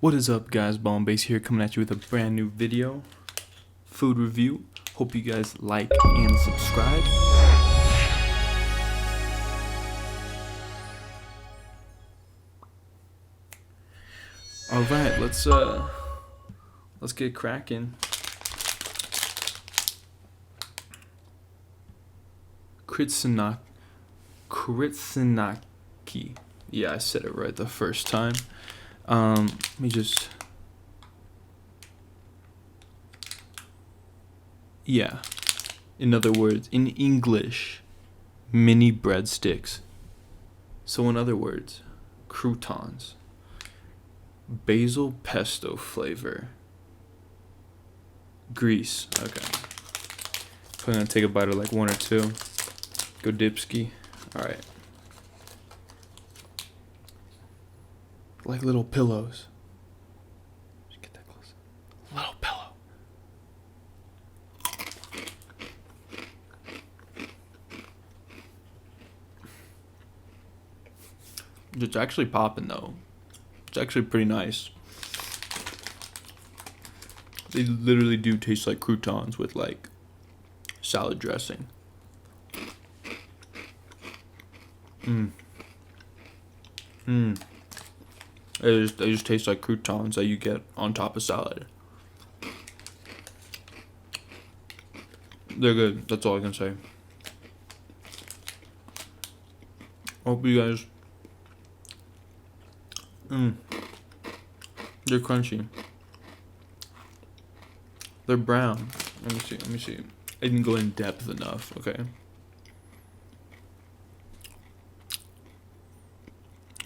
What is up, guys? Ballin Basey here, coming at you with a brand new video, food review. Hope you guys like and subscribe. All right, let's get cracking. Kritsinaki. Yeah, I said it right the first time. Let me just. Yeah. In other words, in English, mini breadsticks. So in other words, croutons. Basil pesto flavor. Grease. Okay. I'm gonna take a bite of like one or two. Go dipski. Alright. Like little pillows. Just get that close. Little pillow. It's actually popping though. It's actually pretty nice. They literally do taste like croutons with like salad dressing. They just taste like croutons that you get on top of salad. They're good. That's all I can say. Hope you guys. They're crunchy. They're brown. Let me see. I didn't go in depth enough. Okay.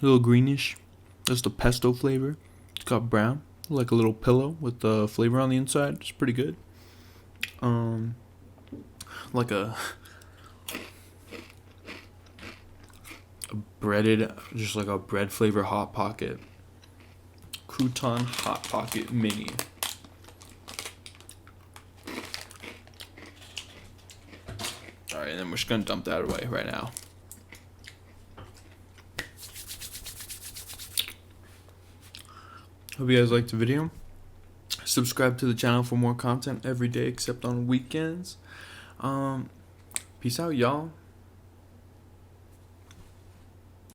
A little greenish. That's the pesto flavor. It's got brown, like a little pillow with the flavor on the inside. It's pretty good. Like a breaded, just like a bread flavor Hot Pocket. Crouton Hot Pocket Mini. Alright, and then we're just gonna dump that away right now. Hope you guys liked the video. Subscribe to the channel for more content every day except on weekends. Peace out, y'all.